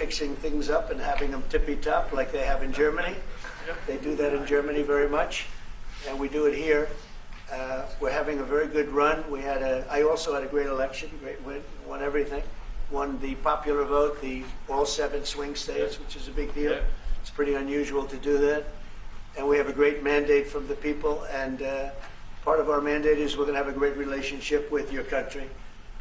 fixing things up and having them tippy-top like they have in Germany. They do that in Germany very much, and we do it here. We're having a very good run. I also had a great election, great win, won everything. Won the popular vote, all 7 swing states, which is a big deal. It's pretty unusual to do that. And we have a great mandate from the people, and part of our mandate is we're going to have a great relationship with your country.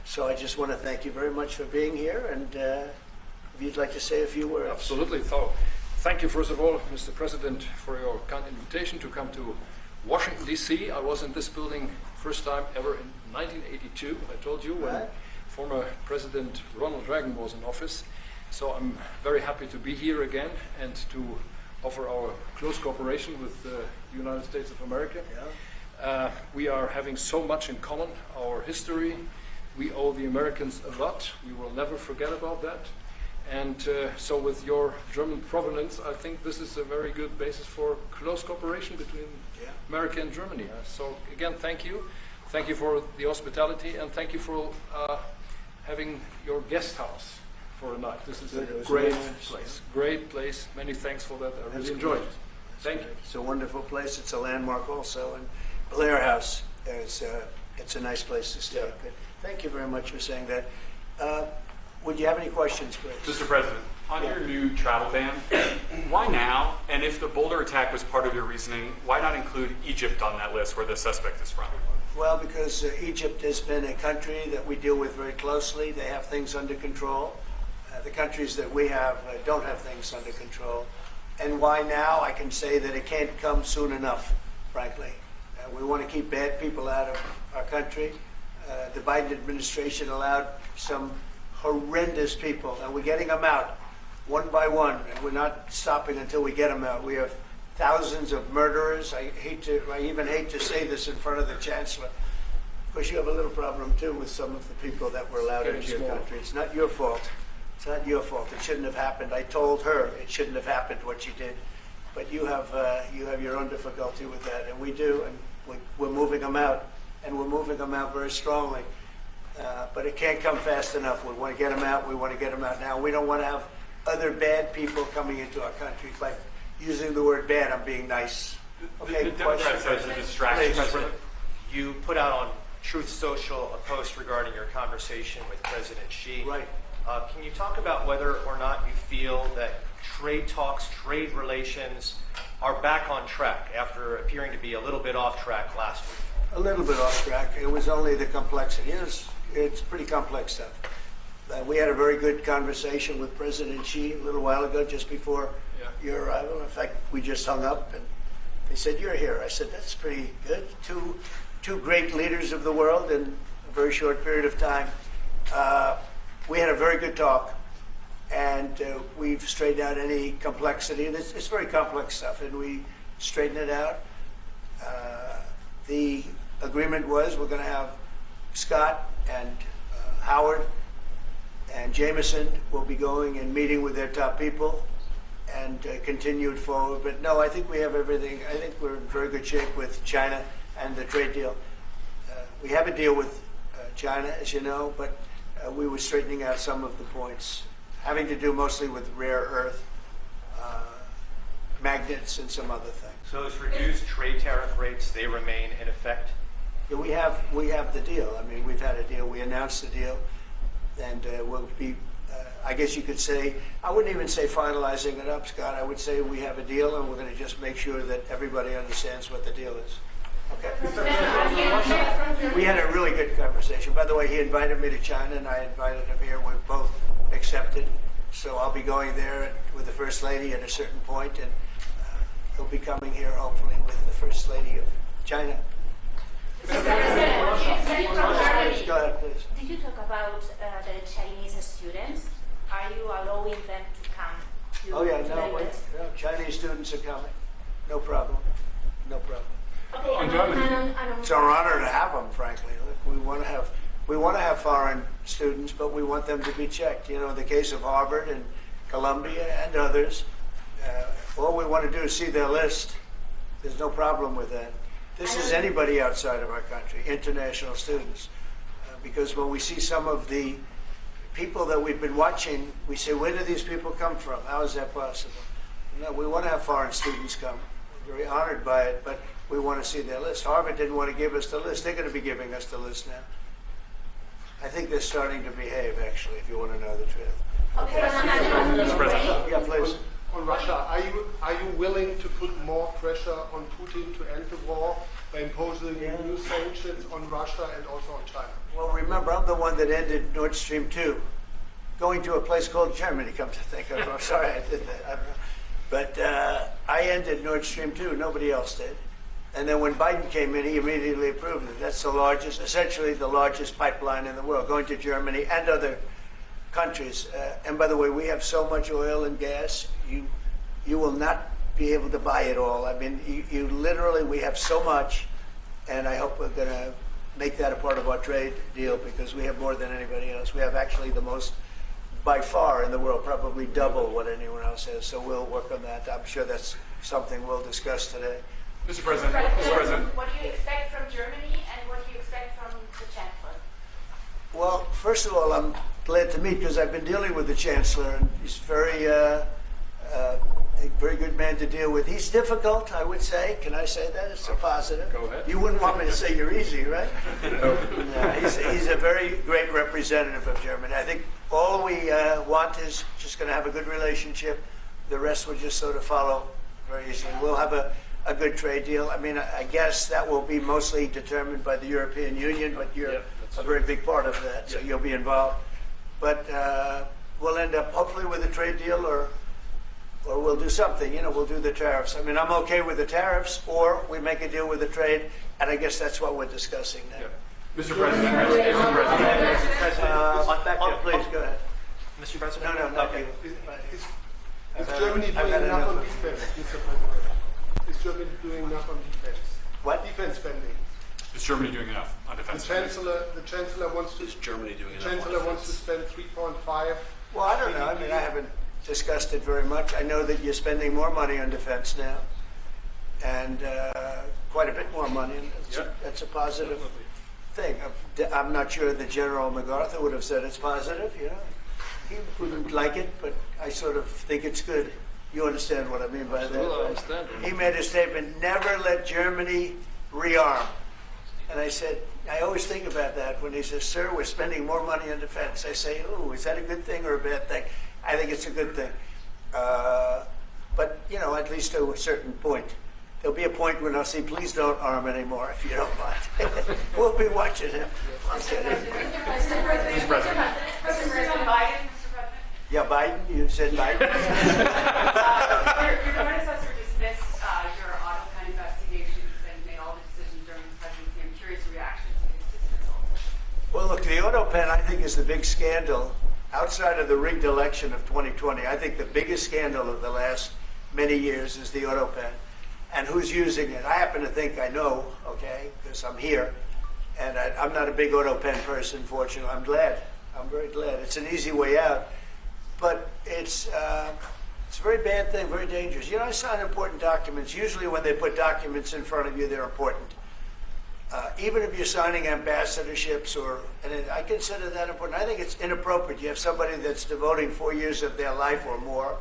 So I just want to thank you very much for being here, and if you'd like to say a few words. Absolutely. So, thank you, first of all, Mr. President, for your kind invitation to come to Washington, D.C. I was in this building first time ever in 1982, I told you, when former President Ronald Reagan was in office. So I'm very happy to be here again and to offer our close cooperation with the United States of America. We are having so much in common, our history. We owe the Americans a lot. We will never forget about that. And so with your German provenance, I think this is a very good basis for close cooperation between America and Germany. So again, thank you. Thank you for the hospitality, and thank you for having your guest house for a night. This is a great place. Great place. Many thanks for that. I really enjoyed it. Thank you. It's a wonderful place. It's a landmark also. And Blair House, it's a nice place to stay. But thank you very much for saying that. Would you have any questions, please? Mr. President, on your new travel ban, why now? And if the Boulder attack was part of your reasoning, why not include Egypt on that list where the suspect is from? Well, because Egypt has been a country that we deal with very closely. They have things under control. The countries that we have don't have things under control. And why now? I can say that it can't come soon enough, frankly. We want to keep bad people out of our country. The Biden administration allowed some horrendous people, and we're getting them out one by one, and we're not stopping until we get them out. We have thousands of murderers. I even hate to say this in front of the Chancellor. Of course, you have a little problem too with some of the people that were allowed into your country. It's not your fault. It's not your fault. It shouldn't have happened. I told her it shouldn't have happened what she did, but you have your own difficulty with that, and we do, and we're moving them out, and we're moving them out very strongly. But it can't come fast enough. We want to get them out. We want to get them out now. We don't want to have other bad people coming into our country. By using the word bad, I'm being nice. Okay, the Democrat says a distraction. President, you put out on Truth Social a post regarding your conversation with President Xi. Right. Can you talk about whether or not you feel that trade talks, trade relations are back on track after appearing to be a little bit off track last week? A little bit off track. It was only the complexity. It's pretty complex stuff. We had a very good conversation with President Xi a little while ago, just before your arrival. In fact, we just hung up, and they said, "You're here." I said, "That's pretty good." Two great leaders of the world in a very short period of time. We had a very good talk, and we've straightened out any complexity. And it's very complex stuff, and we straightened it out. The agreement was we're going to have Scott and Howard and Jameson will be going and meeting with their top people and continue it forward. But no, I think we have everything. I think we're in very good shape with China and the trade deal. We have a deal with China, as you know, but we were straightening out some of the points having to do mostly with rare earth, magnets, and some other things. So those reduced trade tariff rates, they remain in effect? Yeah, we have the deal. I mean, we've had a deal. We announced the deal, and we'll be, I guess you could say, I wouldn't even say finalizing it up, Scott. I would say we have a deal, and we're going to just make sure that everybody understands what the deal is. Okay? We had a really good conversation. By the way, he invited me to China, and I invited him here. We both accepted. So I'll be going there with the First Lady at a certain point, and he'll be coming here, hopefully, with the First Lady of China. Go ahead, please. Did you talk about the Chinese students? Are you allowing them to come to the US? No, Chinese students are coming. No problem. No problem. Okay, it's our honor to have them, frankly. Look, we want to have foreign students, but we want them to be checked. You know, in the case of Harvard and Columbia and others, all we want to do is see their list. There's no problem with that. This is anybody outside of our country, international students. Because when we see some of the people that we've been watching, we say, where do these people come from? How is that possible? No, we want to have foreign students come. We're very honored by it, but we want to see their list. Harvard didn't want to give us the list. They're going to be giving us the list now. I think they're starting to behave, actually, if you want to know the truth. Okay, Mr. President. Yeah, please. On Russia, are you willing to put more pressure on Putin to end the war by imposing new sanctions on Russia and also on China? Well, remember, I'm the one that ended Nord Stream 2, going to a place called Germany, come to think of it. I'm sorry I did that. I don't know. But I ended Nord Stream 2. Nobody else did. And then when Biden came in, he immediately approved it. That's the largest, essentially the largest pipeline in the world, going to Germany and other countries. And by the way, we have so much oil and gas, you will not be able to buy it all. I mean, you literally, we have so much, and I hope we're going to make that a part of our trade deal because we have more than anybody else. We have actually the most, by far in the world, probably double what anyone else has. So we'll work on that. I'm sure that's something we'll discuss today. Mr. President. Mr. President. What do you expect from Germany and what do you expect from the Chancellor? Well, first of all, I'm glad to meet because I've been dealing with the Chancellor, and he's a very good man to deal with. He's difficult, I would say. Can I say that? It's a positive. Go ahead. You wouldn't want me to say you're easy, right? No. He's a very great representative of Germany. I think all we want is just going to have a good relationship. The rest will just sort of follow very easily. We'll have a good trade deal. I mean, I guess that will be mostly determined by the European Union, but you're a very big part of that, so you'll be involved. But we'll end up hopefully with a trade deal or we'll do something, we'll do the tariffs. I mean, I'm okay with the tariffs or we make a deal with the trade, and I guess that's what we're discussing now. Mr. President. Mr. President. Back there, please, go ahead. Mr. President? No, Okay. Is Germany I've doing had enough enough on of defense, Mr. President? Is Germany doing enough on defense? What? Defense spending. Is Germany doing enough on defense? The Chancellor wants to. Is Germany doing enough? Chancellor wants to spend 3.5. Well, I don't know. I mean, I haven't discussed it very much. I know that you're spending more money on defense now, and quite a bit more money. And that's a positive thing. I'm not sure that General MacArthur would have said it's positive. He wouldn't like it, but I sort of think it's good. You understand what I mean by that? Absolutely, I understand. He made a statement: never let Germany rearm. And I said, I always think about that when he says, sir, we're spending more money on defense. I say, oh, is that a good thing or a bad thing? I think it's a good thing. But, at least to a certain point. There'll be a point when I'll say, please don't arm anymore, if you don't mind. We'll be watching him. Mr. President, President Biden, Mr. President. Yeah, Biden, you said Biden. Your predecessor dismissed your AutoPen investigations and made all the decisions during his presidency. I'm curious your reaction to his dismissal. Well, look, the AutoPen, I think, is the big scandal. Outside of the rigged election of 2020, I think the biggest scandal of the last many years is the AutoPen. And who's using it? I happen to think I know, okay, because I'm here. And I'm not a big AutoPen person, fortunately. I'm glad. I'm very glad. It's an easy way out. But it's a very bad thing, very dangerous. I sign important documents. Usually when they put documents in front of you, they're important. Even if you're signing ambassadorships, and I consider that important. I think it's inappropriate. You have somebody that's devoting 4 years of their life or more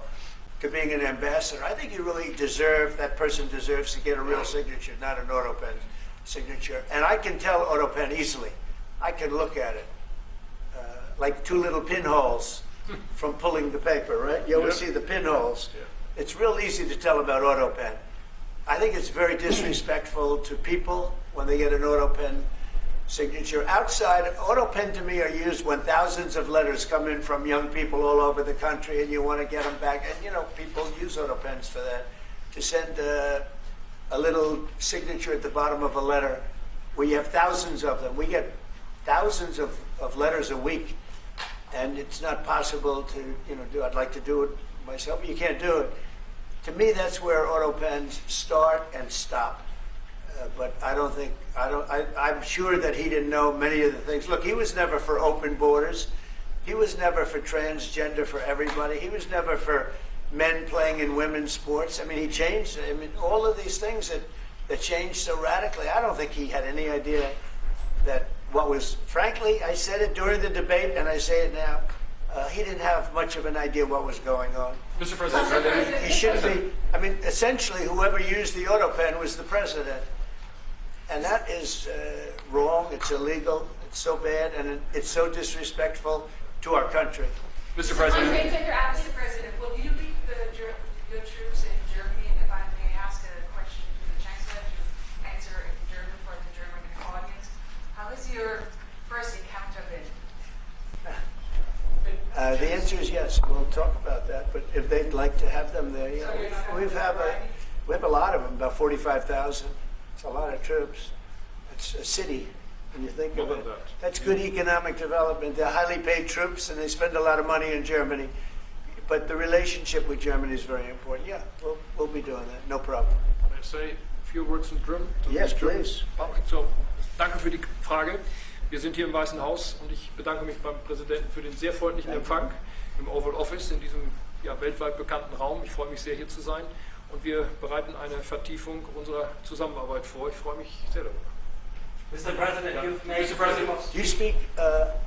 to being an ambassador. I think that person deserves to get a real signature, not an AutoPen signature. And I can tell AutoPen easily. I can look at it. Like two little pinholes from pulling the paper, right? You always see the pinholes. Yeah. It's real easy to tell about AutoPen. I think it's very disrespectful to people when they get an AutoPen signature. Outside, AutoPen to me are used when thousands of letters come in from young people all over the country and you want to get them back. And, people use AutoPens for that, to send a little signature at the bottom of a letter where you have thousands of them. We get thousands of letters a week. And it's not possible to, do. I'd like to do it myself, but you can't do it. To me, that's where AutoPens start and stop. But I'm sure that he didn't know many of the things. Look, he was never for open borders. He was never for transgender for everybody. He was never for men playing in women's sports. I mean, he changed. I mean, all of these things that changed so radically. I don't think he had any idea that frankly, I said it during the debate and I say it now, he didn't have much of an idea what was going on. Mr. President, He shouldn't be. I mean, essentially, whoever used the auto pen was the president. And that is wrong, it's illegal, it's so bad, and it's so disrespectful to our country. Mr. President, Mr. President, will you lead your troops in Germany? And if I may ask a question to the Chancellor to answer in German for the German audience, how has your first encounter been? The answer is yes. We'll talk about that. But if they'd like to have them there, yeah, we have a lot of them, about 45,000. It's a lot of troops. It's a city when you think of it. That's good economic development. They're highly paid troops, and they spend a lot of money in Germany. But the relationship with Germany is very important. Yeah, we'll be doing that. No problem. Can I say a few words in German? Yes, please. So, danke für die Frage. Wir sind hier im Weißen Haus und ich bedanke mich beim Präsidenten für den sehr freundlichen Empfang im Oval Office in diesem weltweit bekannten Raum. Ich freue mich sehr, hier zu sein und wir bereiten eine Vertiefung unserer Zusammenarbeit vor. Ich freue mich sehr darüber. Mr. President, you've made Mr. President. Do you speak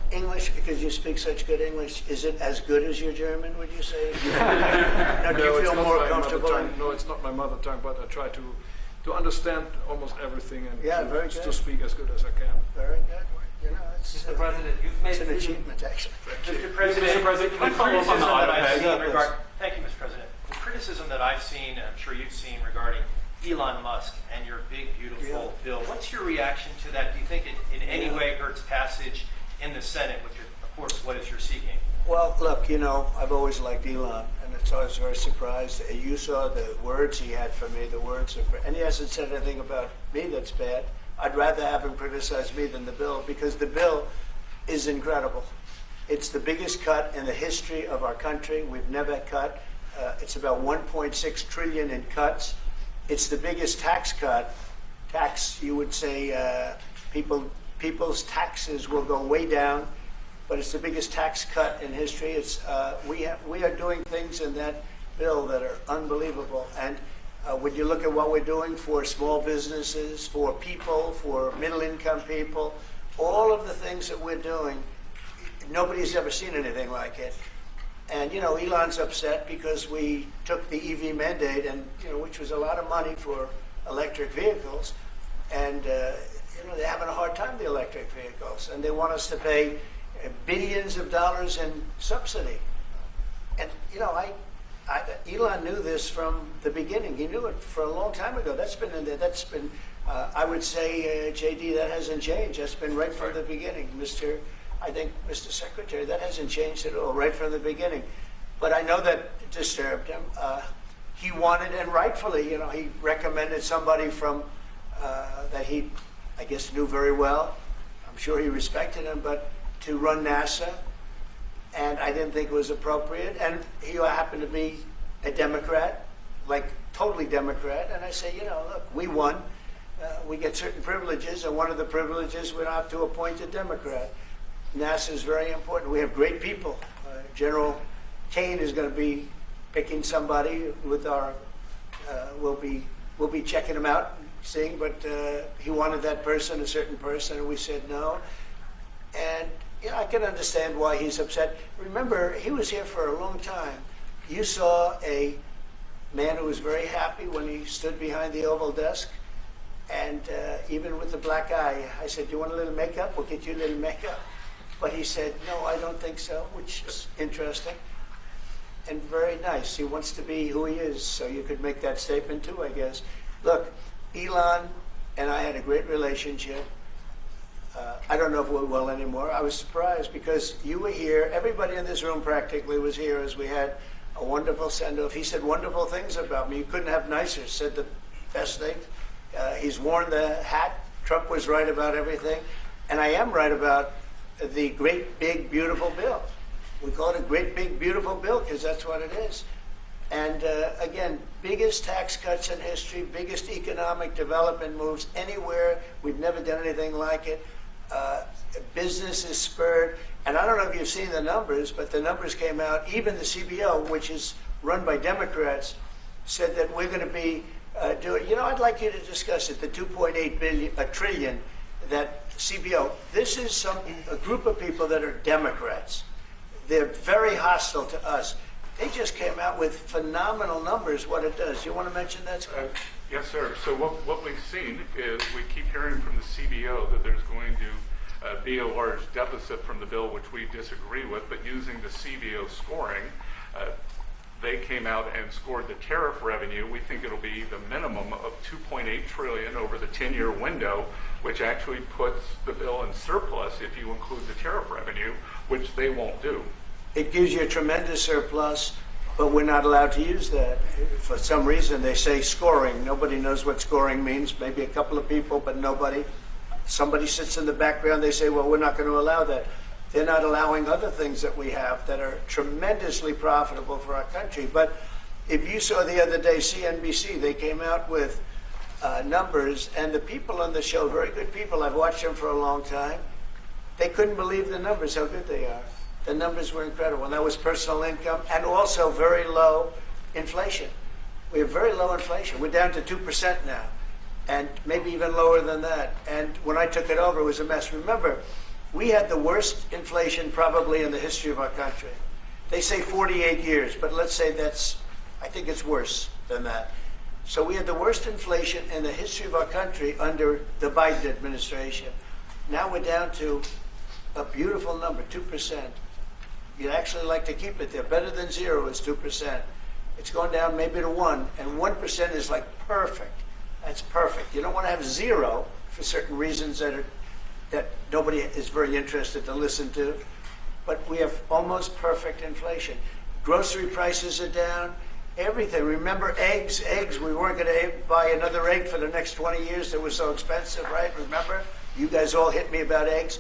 English because you speak such good English? Is it as good as your German, would you say? Now, do you it's feel not more my mother comfortable? tongue. No, it's not my mother tongue, but I try to understand almost everything and very to good. speak as good as I can. Very good. You know, Mr. President, you've made it's an achievement, actually. Mr. President, Mr. President, can I follow up on the auto pen? Thank you, Mr. President. The criticism that I've seen, and I'm sure you've seen, regarding Elon Musk and your big, beautiful bill, what's your reaction to that? Do you think it in any way hurts passage in the Senate, which, of course, what is you're seeking? Well, look, you know, I've always liked Elon, and it's always very surprised. You saw the words he had for me, the words of, and he hasn't said anything about me that's bad. I'd rather have him criticize me than the bill, because the bill is incredible. It's the biggest cut in the history of our country. We've never cut. It's about 1.6 trillion in cuts. It's the biggest tax cut. You would say, people's taxes will go way down, but it's the biggest tax cut in history. It's we are doing things in that bill that are unbelievable. And when you look at what we're doing for small businesses, for people, for middle-income people, all of the things that we're doing, nobody's ever seen anything like it. And, you know, Elon's upset because we took the EV mandate, and, you know, which was a lot of money for electric vehicles. And, you know, they're having a hard time, the electric vehicles. And they want us to pay billions of dollars in subsidy. And, you know, Elon knew this from the beginning. He knew it for a long time ago. That's been in there. That's been, I would say, JD, that hasn't changed. That's been right from the beginning, Mr. Secretary. That hasn't changed at all, right from the beginning. But I know that it disturbed him. He wanted, and rightfully, you know, he recommended somebody from that he, I guess, knew very well. I'm sure he respected him, but to run NASA. And I didn't think it was appropriate. And he happened to be a Democrat, like totally Democrat. And I say, you know, look, we won. We get certain privileges, and one of the privileges, we don't have to appoint a Democrat. NASA is very important. We have great people. General Kane is going to be picking somebody with our. We'll be checking him out, seeing. But he wanted that person, a certain person, and we said no. And yeah, I can understand why he's upset. Remember, he was here for a long time. You saw a man who was very happy when he stood behind the Oval desk, and even with the black eye, I said, "Do you want a little makeup? We'll get you a little makeup." But he said, "No, I don't think so," which is interesting and very nice. He wants to be who he is, so you could make that statement too, I guess. Look, Elon and I had a great relationship. I don't know if we're well anymore. I was surprised because you were here. Everybody in this room practically was here as we had a wonderful send-off. He said wonderful things about me. You couldn't have nicer. Said the best things. He's worn the hat. Trump was right about everything. And I am right about the great, big, beautiful bill. We call it a great, big, beautiful bill because that's what it is. And again, biggest tax cuts in history, biggest economic development moves anywhere. We've never done anything like it. Business is spurred. And I don't know if you've seen the numbers, but the numbers came out. Even the CBO, which is run by Democrats, said that we're going to be doing, you know, I'd like you to discuss it, the 2.8 trillion that CBO, this is a group of people that are Democrats. They're very hostile to us. They just came out with phenomenal numbers, what it does. You want to mention that, Scott? Yes, sir. So what we've seen is we keep hearing from the CBO that there's going to be a large deficit from the bill, which we disagree with, but using the CBO scoring, they came out and scored the tariff revenue. We think it'll be the minimum of $2.8 trillion over the 10-year window, which actually puts the bill in surplus if you include the tariff revenue, which they won't do. It gives you a tremendous surplus, but we're not allowed to use that. For some reason, they say scoring. Nobody knows what scoring means. Maybe a couple of people, but nobody. Somebody sits in the background. They say, well, we're not going to allow that. They're not allowing other things that we have that are tremendously profitable for our country. But if you saw the other day, CNBC, they came out with numbers, and the people on the show, very good people, I've watched them for a long time, they couldn't believe the numbers, how good they are. The numbers were incredible. And that was personal income and also very low inflation. We have very low inflation. We're down to 2% now, and maybe even lower than that. And when I took it over, it was a mess. Remember, we had the worst inflation probably in the history of our country. They say 48 years, but let's say I think it's worse than that. So we had the worst inflation in the history of our country under the Biden administration. Now we're down to a beautiful number, 2%. You'd actually like to keep it there. Better than 0 is 2%. It's going down maybe to 1, and 1% is like perfect. That's perfect. You don't want to have 0 for certain reasons that nobody is very interested to listen to. But we have almost perfect inflation. Grocery prices are down. Everything. Remember eggs? Eggs, we weren't going to buy another egg for the next 20 years. They were so expensive, right? Remember? You guys all hit me about eggs.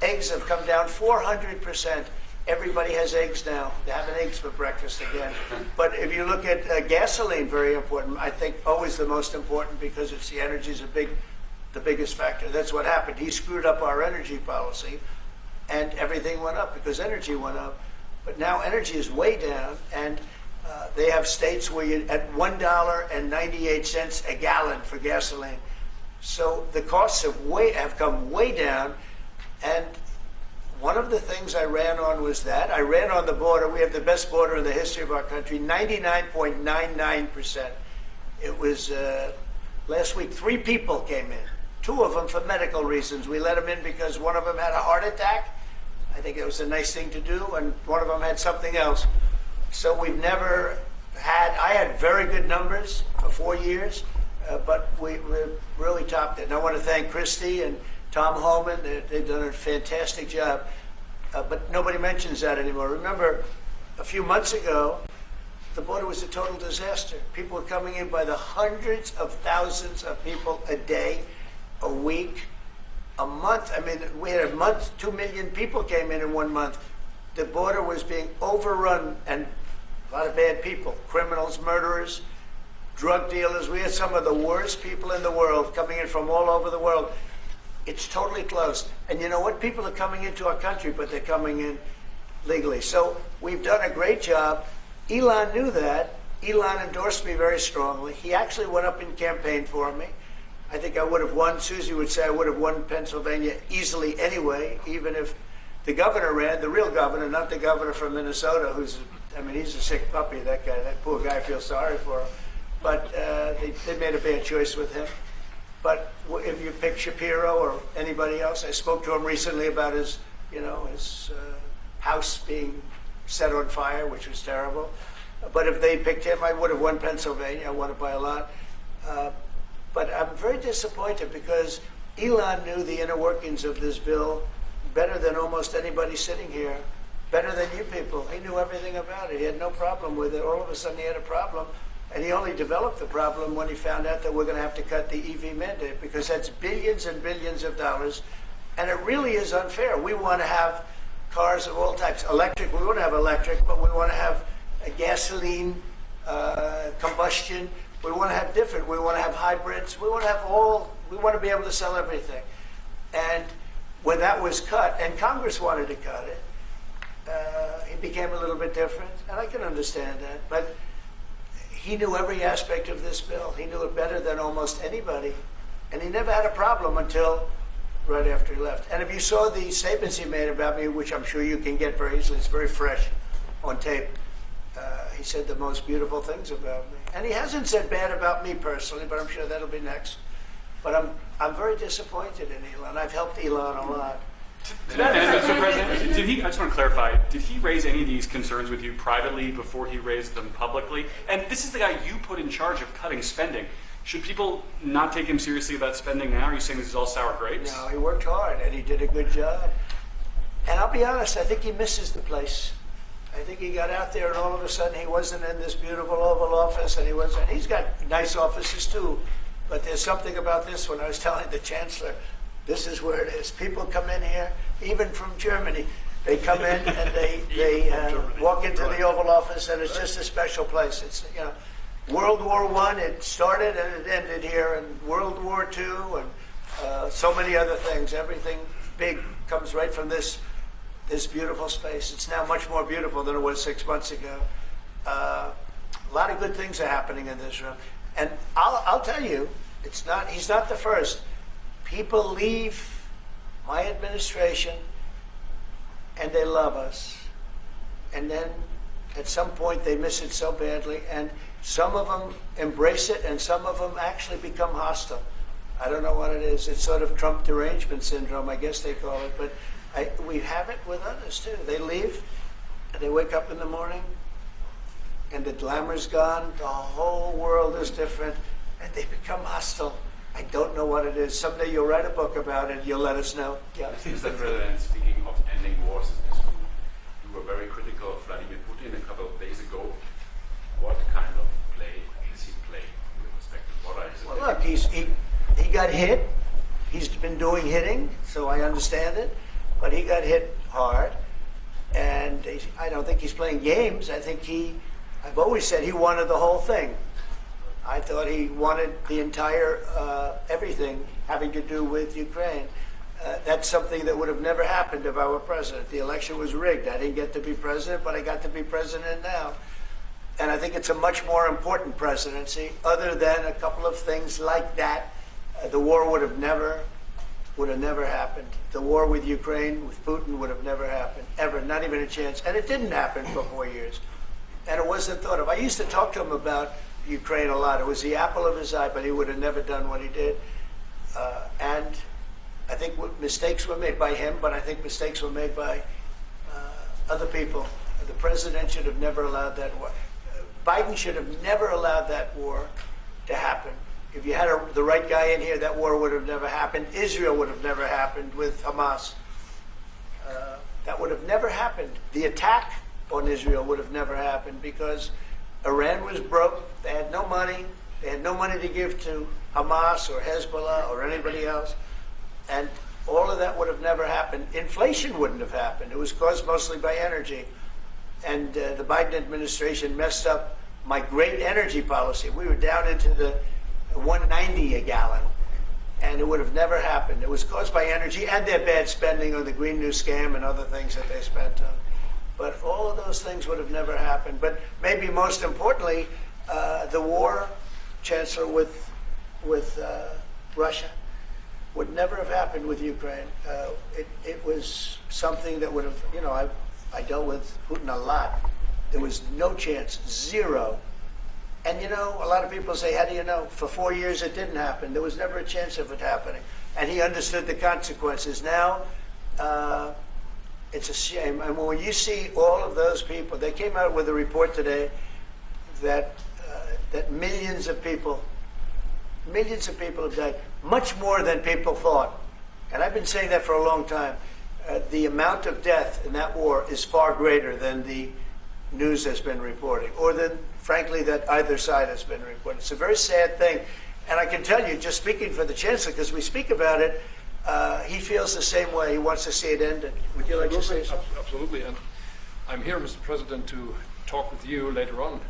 Eggs have come down 400%. Everybody has eggs now. They're having eggs for breakfast again. But if you look at gasoline, very important. I think always the most important because it's the energy is the biggest factor. That's what happened. He screwed up our energy policy, and everything went up because energy went up. But now energy is way down, and they have states where you're at $1.98 a gallon for gasoline. So the costs have come way down, and one of the things I ran on was that. I ran on the border. We have the best border in the history of our country, 99.99%. It was last week, 3 people came in, 2 of them for medical reasons. We let them in because one of them had a heart attack. I think it was a nice thing to do, and one of them had something else. So we've never I had very good numbers for 4 years, but we really topped it. And I want to thank Christie and Tom Homan. They've done a fantastic job, but nobody mentions that anymore. Remember, a few months ago, the border was a total disaster. People were coming in by the hundreds of thousands of people a day, a week, a month. I mean, we had a month, 2 million people came in 1 month. The border was being overrun, and a lot of bad people, criminals, murderers, drug dealers. We had some of the worst people in the world coming in from all over the world. It's totally closed. And you know what? People are coming into our country, but they're coming in legally. So we've done a great job. Elon knew that. Elon endorsed me very strongly. He actually went up and campaigned for me. I think I would have won. Susie would say I would have won Pennsylvania easily anyway, even if the governor ran, the real governor, not the governor from Minnesota, he's a sick puppy, that guy. That poor guy, I feel sorry for him. But they made a bad choice with him. But if you pick Shapiro or anybody else, I spoke to him recently about his house being set on fire, which was terrible. But if they picked him, I would have won Pennsylvania. I won it by a lot. But I'm very disappointed because Elon knew the inner workings of this bill better than almost anybody sitting here, better than you people. He knew everything about it. He had no problem with it. All of a sudden he had a problem. And he only developed the problem when he found out that we're going to have to cut the EV mandate, because that's billions and billions of dollars. And it really is unfair. We want to have cars of all types. Electric, we want to have electric, but we want to have a gasoline, combustion. We want to have different. We want to have hybrids. We want to have we want to be able to sell everything. And when that was cut, and Congress wanted to cut it, it became a little bit different. And I can understand that. But he knew every aspect of this bill. He knew it better than almost anybody. And he never had a problem until right after he left. And if you saw the statements he made about me, which I'm sure you can get very easily, it's very fresh on tape. He said the most beautiful things about me. And he hasn't said bad about me personally, but I'm sure that'll be next. But I'm very disappointed in Elon. I've helped Elon a lot. To that end, Mr. President, I just want to clarify, did he raise any of these concerns with you privately before he raised them publicly? And this is the guy you put in charge of cutting spending. Should people not take him seriously about spending now? Are you saying this is all sour grapes? No, he worked hard and he did a good job. And I'll be honest, I think he misses the place. I think he got out there and all of a sudden he wasn't in this beautiful Oval Office, and he's got nice offices too. But there's something about this one. I was telling the Chancellor, this is where it is. People come in here, even from Germany. They come in and they walk into the Oval Office, and it's just a special place. It's, you know, World War I, it started and it ended here, and World War II, and so many other things. Everything big comes right from this beautiful space. It's now much more beautiful than it was 6 months ago. A lot of good things are happening in this room. And I'll tell you, he's not the first. People leave my administration and they love us. And then at some point they miss it so badly, and some of them embrace it and some of them actually become hostile. I don't know what it is. It's sort of Trump derangement syndrome, I guess they call it. But we have it with others too. They leave and they wake up in the morning and the glamour's gone, the whole world is different, and they become hostile. I don't know what it is. Someday you'll write a book about it, you'll let us know. Yeah. Mr. President, speaking of ending wars in this room, you were very critical of Vladimir Putin a couple of days ago. What kind of play is he playing with respect to what are his Well, look, he got hit. He's been doing hitting, so I understand it. But he got hit hard, and I don't think he's playing games. I think I've always said he wanted the whole thing. I thought he wanted the entire, everything having to do with Ukraine. That's something that would have never happened if I were president. The election was rigged. I didn't get to be president, but I got to be president now. And I think it's a much more important presidency. Other than a couple of things like that, the war would have never happened. The war with Ukraine, with Putin, would have never happened, ever, not even a chance. And it didn't happen for 4 years. And it wasn't thought of. I used to talk to him about Ukraine a lot. It was the apple of his eye, but he would have never done what he did. And I think mistakes were made by him, but I think mistakes were made by other people. The president should have never allowed that war. Biden should have never allowed that war to happen. If you had the right guy in here, that war would have never happened. Israel would have never happened with Hamas. That would have never happened. The attack on Israel would have never happened because Iran was broke. They had no money. They had no money to give to Hamas or Hezbollah or anybody else. And all of that would have never happened. Inflation wouldn't have happened. It was caused mostly by energy. And the Biden administration messed up my great energy policy. We were down into the 190 a gallon, and it would have never happened. It was caused by energy and their bad spending on the Green New Scam and other things that they spent on. But all of those things would have never happened. But maybe most importantly, the war, Chancellor, with Russia would never have happened with Ukraine. It was something that would have, you know, I dealt with Putin a lot. There was no chance, zero. And you know, a lot of people say, how do you know? For 4 years it didn't happen. There was never a chance of it happening. And he understood the consequences. Now, it's a shame. And when you see all of those people, they came out with a report today that millions of people have died, much more than people thought. And I've been saying that for a long time. The amount of death in that war is far greater than the news has been reporting, or than, frankly, that either side has been reporting. It's a very sad thing. And I can tell you, just speaking for the Chancellor, because we speak about it, he feels the same way. He wants to see it ended. Would you like to say something? Absolutely. And I'm here, Mr. President, to talk with you later on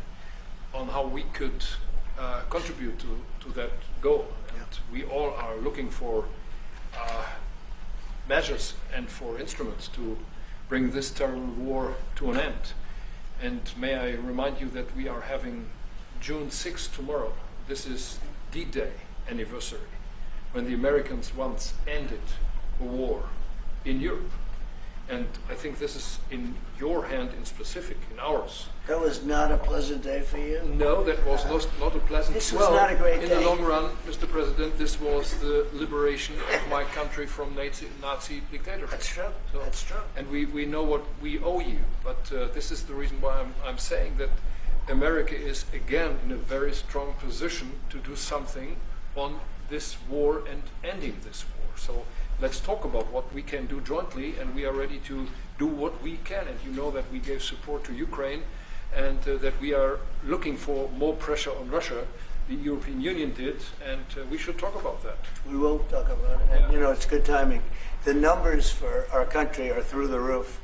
how we could contribute to that goal. And we all are looking for measures and for instruments to bring this terrible war to an end. And may I remind you that we are having June 6th tomorrow. This is D-Day anniversary, when the Americans once ended a war in Europe. And I think this is in your hand in specific, in ours. That was not a pleasant day for you. No, that was not a pleasant. This was not a great in day. the long run, Mr. President, this was the liberation of my country from Nazi dictatorship. That's true. So- That's true. And we know what we owe you. But this is the reason why I'm saying that America is again in a very strong position to do something on this war and ending this war. So let's talk about what we can do jointly, and we are ready to do what we can. And you know that we gave support to Ukraine, and that we are looking for more pressure on Russia. The European Union did, and we should talk about that. We will talk about it. And, Yeah. you know, it's good timing. The numbers for our country are through the roof,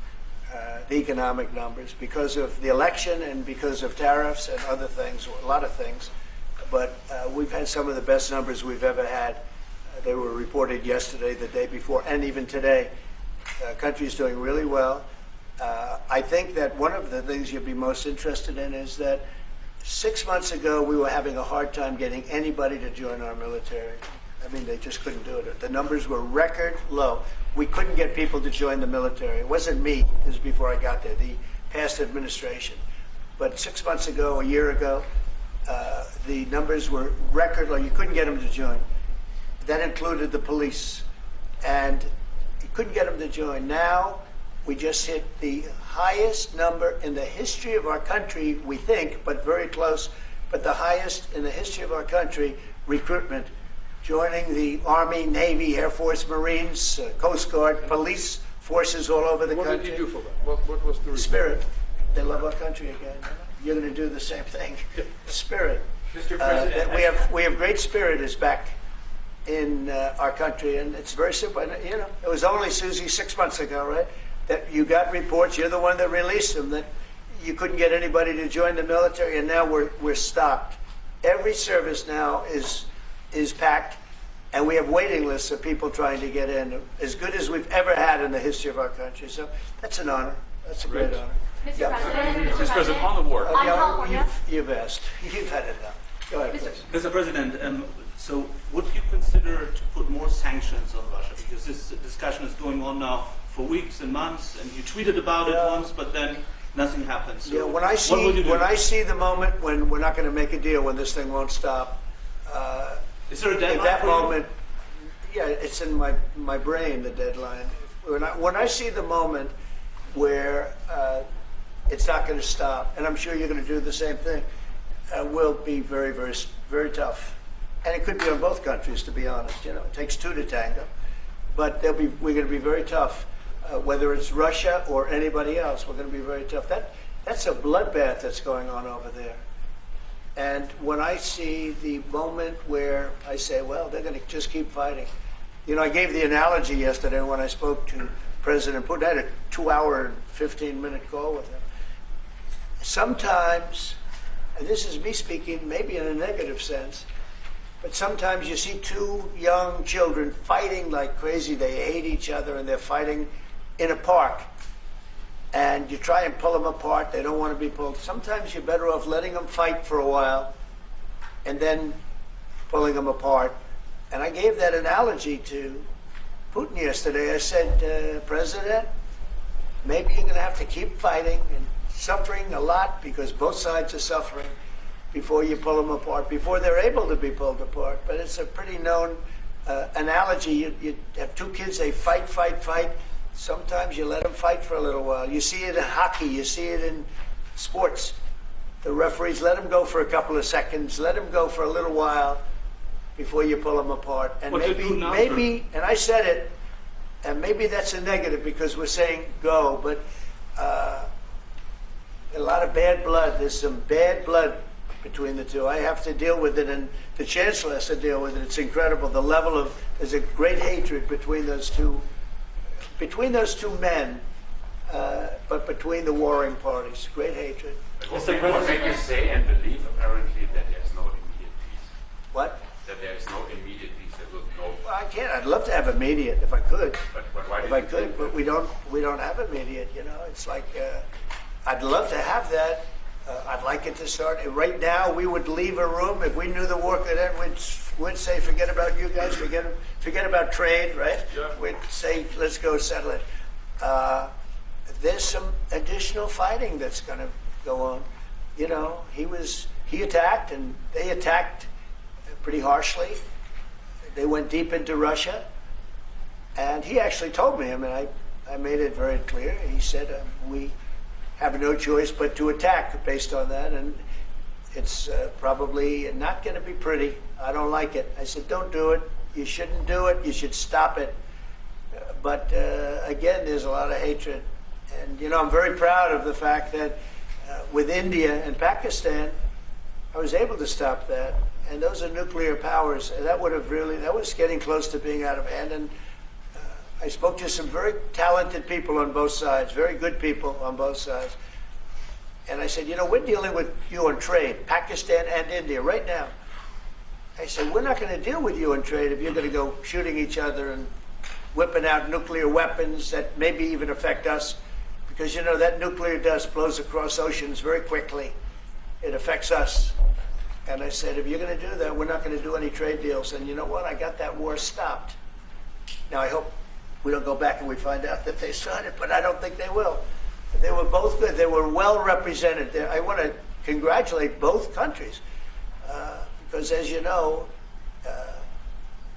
the economic numbers, because of the election and because of tariffs and other things, a lot of things. But we've had some of the best numbers we've ever had. They were reported yesterday, the day before, and even today. Country's doing really well. I think that one of the things you'd be most interested in is that 6 months ago, we were having a hard time getting anybody to join our military. I mean, they just couldn't do it. The numbers were record low. We couldn't get people to join the military. It wasn't me. It was before I got there, the past administration. But 6 months ago, a year ago, the numbers were record low. You couldn't get them to join. That included the police. And you couldn't get them to join. Now, we just hit the highest number in the history of our country, we think, but very close, but the highest in the history of our country, recruitment, joining the Army, Navy, Air Force, Marines, Coast Guard, police forces all over the What country. did you do for that? What was the reason? Spirit. They love our country again. You're going to do the same thing. Spirit. Mr. President, That we have great spirit is back in our country, and it's very simple. And, you know, it was only, Susie, 6 months ago, right, that you got reports. You're the one that released them, that you couldn't get anybody to join the military, and now we're stocked. Every service now is packed, and we have waiting lists of people trying to get in, as good as we've ever had in the history of our country. So that's an honor. That's a great honor. Mr. Yeah. President, Mr. President, on the war. On Yeah, California. you've asked. You've had enough. Go ahead, please. Mr. President, so would you consider to put more sanctions on Russia? Because this discussion is going on now for weeks and months, and you tweeted about it once, but then nothing happens. So Yeah, when I what will you do? when I see the moment when we're not going to make a deal, when this thing won't stop, Is there a deadline at that for you? moment, yeah, it's in my brain, the deadline. When I see the moment where it's not going to stop, and I'm sure you're going to do the same thing, will be very, very, very tough. And it could be on both countries, to be honest. You know, it takes two to tango. But we're going to be very tough, whether it's Russia or anybody else. We're going to be very tough. That's a bloodbath that's going on over there. And when I see the moment where I say, well, they're going to just keep fighting. You know, I gave the analogy yesterday when I spoke to President Putin. I had a 2-hour and 15-minute call with him. Sometimes, and this is me speaking maybe in a negative sense, but sometimes you see two young children fighting like crazy. They hate each other and they're fighting in a park. And you try and pull them apart. They don't want to be pulled. Sometimes you're better off letting them fight for a while and then pulling them apart. And I gave that analogy to Putin yesterday. I said, President, maybe you're going to have to keep fighting and suffering a lot, because both sides are suffering, before you pull them apart, before they're able to be pulled apart. But it's a pretty known analogy. You have two kids, they fight. Sometimes you let them fight for a little while. You see it in hockey. You see it in sports. The referees let them go for a couple of seconds, let them go for a little while before you pull them apart. And What they do now, maybe, and I said it, and maybe that's a negative because we're saying go, but a lot of bad blood. There's some bad blood between the two. I have to deal with it, and the Chancellor has to deal with it. It's incredible. The level of, there's a great hatred between those two men, but between the warring parties. Great hatred. What make you say and believe apparently that there is no immediate peace? What? That there is no immediate peace, there will be no. Well, I can't. I'd love to have immediate if I could. But why If do I you could, think but that- we don't have immediate. You know, it's like I'd love to have that. I'd like it to start right now. We would leave a room if we knew the war could end. We'd we'd say, forget about you guys, forget about trade, right? Yeah. We'd say, let's go settle it. There's some additional fighting that's going to go on. You know, he attacked, and they attacked pretty harshly. They went deep into Russia, and he actually told me, I mean, I made it very clear. He said, we have no choice but to attack based on that, and it's probably not going to be pretty. I don't like it. I said, don't do it. You shouldn't do it. You should stop it. But again, there's a lot of hatred. And, you know, I'm very proud of the fact that with India and Pakistan, I was able to stop that. And those are nuclear powers. And that was getting close to being out of hand. And I spoke to some very talented people on both sides, very good people on both sides. And I said, you know, we're dealing with you on trade, Pakistan and India right now. I said, we're not going to deal with you on trade if you're going to go shooting each other and whipping out nuclear weapons that maybe even affect us. Because, you know, that nuclear dust blows across oceans very quickly. It affects us. And I said, if you're going to do that, we're not going to do any trade deals. And you know what? I got that war stopped. Now, I hope we don't go back and we find out that they signed it, but I don't think they will. They were both good. They were well represented. I want to congratulate both countries because, as you know,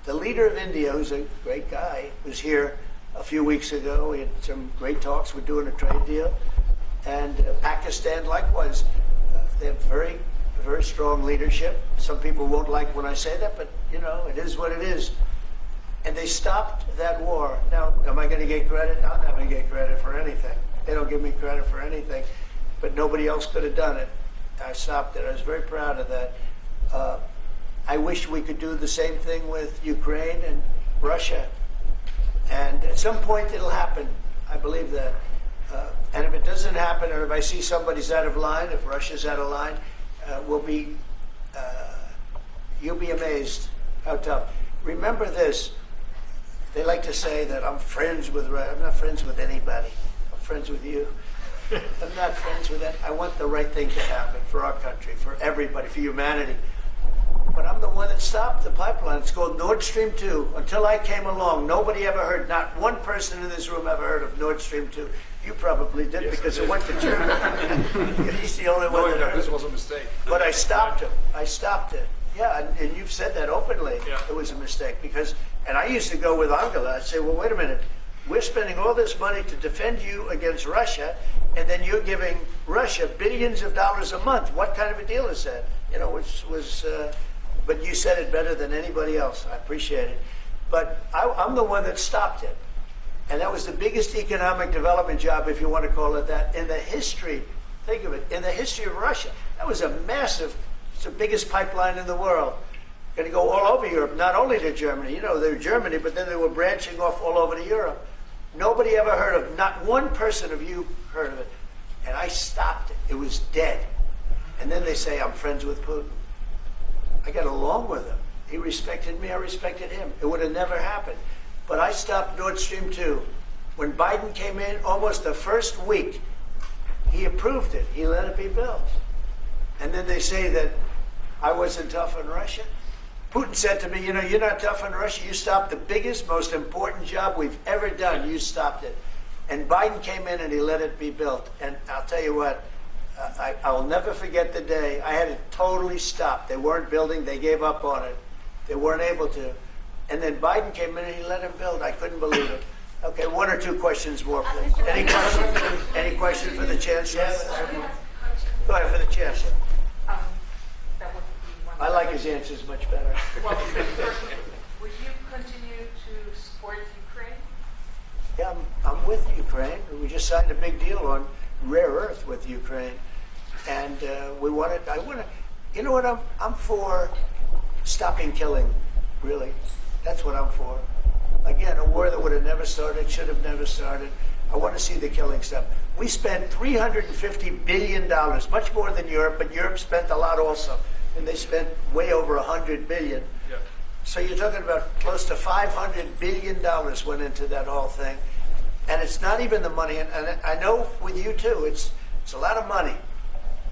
the leader of India, who's a great guy, was here a few weeks ago. We had some great talks. We're doing a trade deal. And Pakistan, likewise. They have very, very strong leadership. Some people won't like when I say that, but, you know, it is what it is. And they stopped that war. Now, am I going to get credit? I'm not going to get credit for anything. They don't give me credit for anything. But nobody else could have done it. I stopped it. I was very proud of that. I wish we could do the same thing with Ukraine and Russia. And at some point it'll happen. I believe that. And if it doesn't happen, or if I see somebody's out of line, if Russia's out of line, you'll be amazed how tough. Remember this. They like to say that I'm friends with Russia. I'm not friends with anybody. I'm friends with you. I'm not friends with that. I want the right thing to happen for our country, for everybody, for humanity. But I'm the one that stopped the pipeline. It's called Nord Stream 2. Until I came along, nobody ever heard, not one person in this room ever heard of Nord Stream 2. You probably did, yes, because it went to Germany. He's the only one that heard. This was a mistake. But I stopped him. I stopped it. Yeah, and you've said that openly. Yeah. It was a mistake because, and I used to go with Angela. I'd say, well, wait a minute. We're spending all this money to defend you against Russia, and then you're giving Russia billions of dollars a month. What kind of a deal is that? You know, which was, but you said it better than anybody else. I appreciate it. But I'm the one that stopped it. And that was the biggest economic development job, if you want to call it that, in the history, think of it, in the history of Russia. That was a massive, it's the biggest pipeline in the world. Going to go all over Europe, not only to Germany. You know, they were Germany, but then they were branching off all over to Europe. Nobody ever heard of, not one person of you heard of it. And I stopped it. It was dead. And then they say, I'm friends with Putin. I got along with him. He respected me, I respected him. It would have never happened. But I stopped Nord Stream 2. When Biden came in, almost the first week, he approved it. He let it be built. And then they say that I wasn't tough on Russia. Putin said to me, you know, you're not tough on Russia. You stopped the biggest, most important job we've ever done. You stopped it. And Biden came in and he let it be built. And I'll tell you what, I will never forget the day. I had it totally stopped. They weren't building. They gave up on it. They weren't able to. And then Biden came in and he let him build. I couldn't believe it. Okay, one or two questions more, please. Any questions? Any questions for the Chancellor? Go ahead, for the Chancellor. That would be one. I like his answers much better. Well, would you continue to support Ukraine? Yeah, I'm with Ukraine. We just signed a big deal on rare earth with Ukraine. And I want to, you know what, I'm for stopping killing, really. That's what I'm for. Again, a war that would have never started, should have never started. I want to see the killing stop. We spent $350 billion, much more than Europe, but Europe spent a lot also. And they spent way over $100 billion. Yeah. So you're talking about close to $500 billion went into that whole thing. And it's not even the money, and I know with you too, it's a lot of money.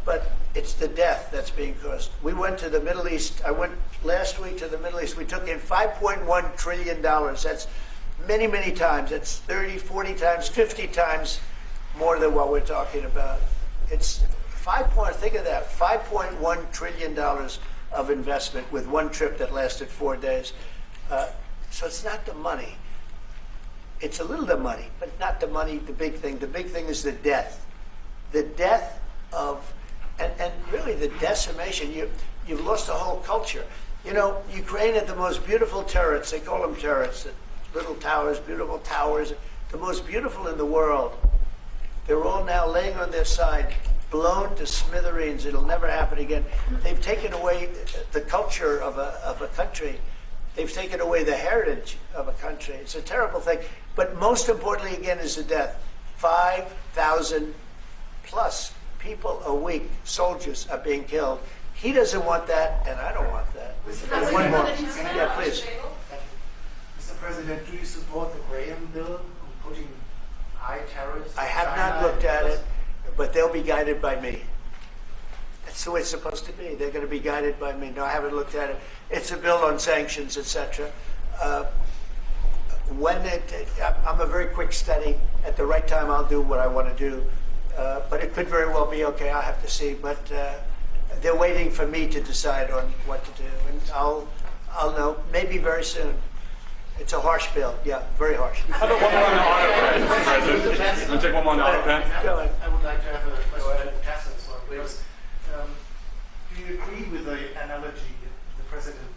but it's the death that's being caused. We went to the Middle East. I went last week to the Middle East. We took in $5.1 trillion. That's many, many times. That's 30, 40 times, 50 times more than what we're talking about. It's think of that, $5.1 trillion of investment with one trip that lasted 4 days. So it's not the money. It's a little the money, but not the money, the big thing. The big thing is the death. The death of, and really the decimation. You've lost a whole culture. You know, Ukraine had the most beautiful turrets. They call them turrets, little towers, beautiful towers, the most beautiful in the world. They're all now laying on their side, blown to smithereens. It'll never happen again. They've taken away the culture of a country. They've taken away the heritage of a country. It's a terrible thing. But most importantly, again, is the death. 5,000 plus people a week, soldiers, are being killed. He doesn't want that, and I don't want that. One more. Yeah, please. Mr. President, do you support the Graham bill on putting high tariffs? I have not looked at it, but they'll be guided by me. That's the way it's supposed to be. They're going to be guided by me. No, I haven't looked at it. It's a bill on sanctions, etc. I'm a very quick study. At the right time, I'll do what I want to do. But it could very well be okay. I'll have to see. But they're waiting for me to decide on what to do, and I'll know maybe very soon. It's a harsh bill. Yeah, very harsh. How about one more on the auto pen, Mr. President? Want to take one more on the auto pen? Go ahead. I would like to have a question to Cass's one, because do you agree with the analogy the President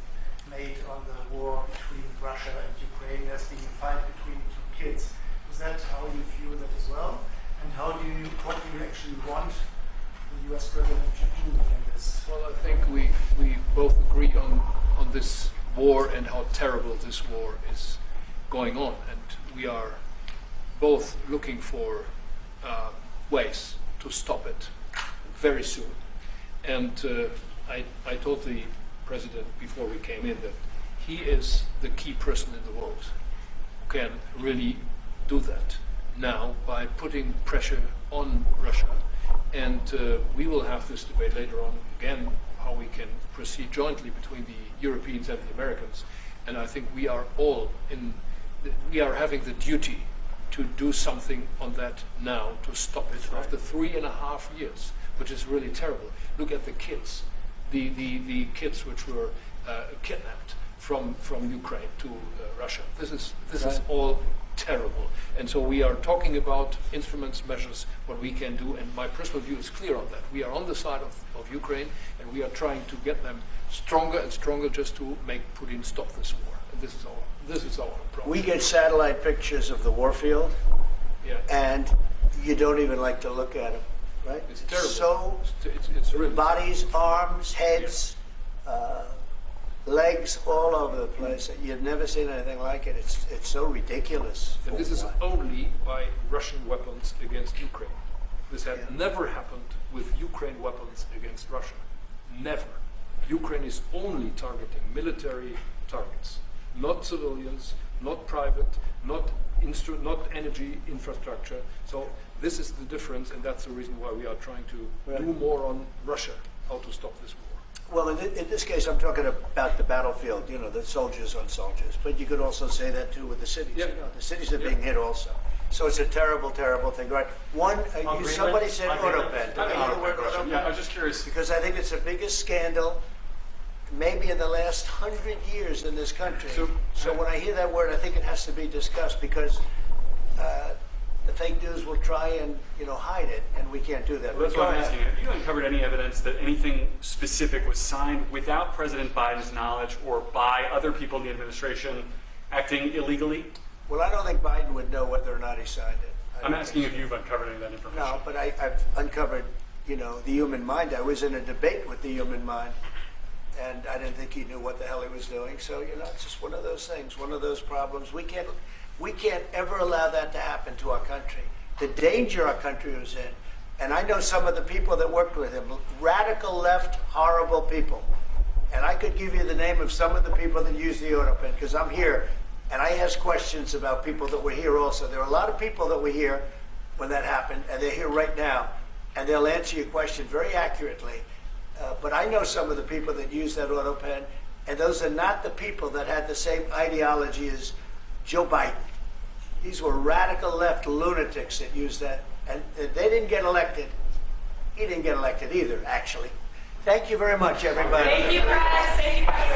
made on the war between Russia and Ukraine as being a fight between two kids? Is that how you view that as well? And what do you actually want the U.S. President to do in this? Well, I think we both agree on this war and how terrible this war is going on, and we are both looking for ways to stop it very soon. And I told the President before we came in that he is the key person in the world who can really do that now by putting pressure on Russia. And we will have this debate later on again, how we can proceed jointly between the Europeans and the Americans. And I think we are all we are having the duty to do something on that now to stop it after 3.5 years, which is really terrible. Look at the kids, the kids which were kidnapped from Ukraine to Russia. This is all terrible. And so we are talking about instruments, measures, what we can do, and my personal view is clear on that. We are on the side of Ukraine, and we are trying to get them stronger and stronger just to make Putin stop this war. And this is our approach. We get satellite pictures of the war field, and you don't even like to look at them, right? It's terrible. So it's really bodies, arms, heads, legs all over the place. You've never seen anything like it. It's so ridiculous. And this is only by Russian weapons against Ukraine. This had never happened with Ukraine weapons against Russia. Never. Ukraine is only targeting military targets, not civilians, not private, not energy infrastructure. So this is the difference, and that's the reason why we are trying to do more on Russia, how to stop this war. Well, in this case, I'm talking about the battlefield, the soldiers on soldiers. But you could also say that, too, with the cities. Yeah. The cities are being hit also. So it's a terrible, terrible thing. Right? Somebody said autopen. Did I hear the word autopen? Yeah, I was just curious. Because I think it's the biggest scandal maybe in the last 100 years in this country. So when I hear that word, I think it has to be discussed, because the fake news will try and hide it, and we can't do that. Well, that's what I'm asking. Have you uncovered any evidence that anything specific was signed without President Biden's knowledge or by other people in the administration acting illegally? Well, I don't think Biden would know whether or not he signed it. I'm asking if you've uncovered any of that information. No, but I've uncovered, the human mind. I was in a debate with the human mind, and I didn't think he knew what the hell he was doing. So, it's just one of those things, one of those problems. We can't ever allow that to happen to our country. The danger our country was in, and I know some of the people that worked with him, radical left, horrible people. And I could give you the name of some of the people that used the autopen, because I'm here, and I ask questions about people that were here also. There are a lot of people that were here when that happened, and they're here right now. and they'll answer your question very accurately. But I know some of the people that use that auto pen, and those are not the people that had the same ideology as Joe Biden. These were radical left lunatics that used that, and they didn't get elected. He didn't get elected either, actually. Thank you very much, everybody. Thank you, Press. Thank you, Press.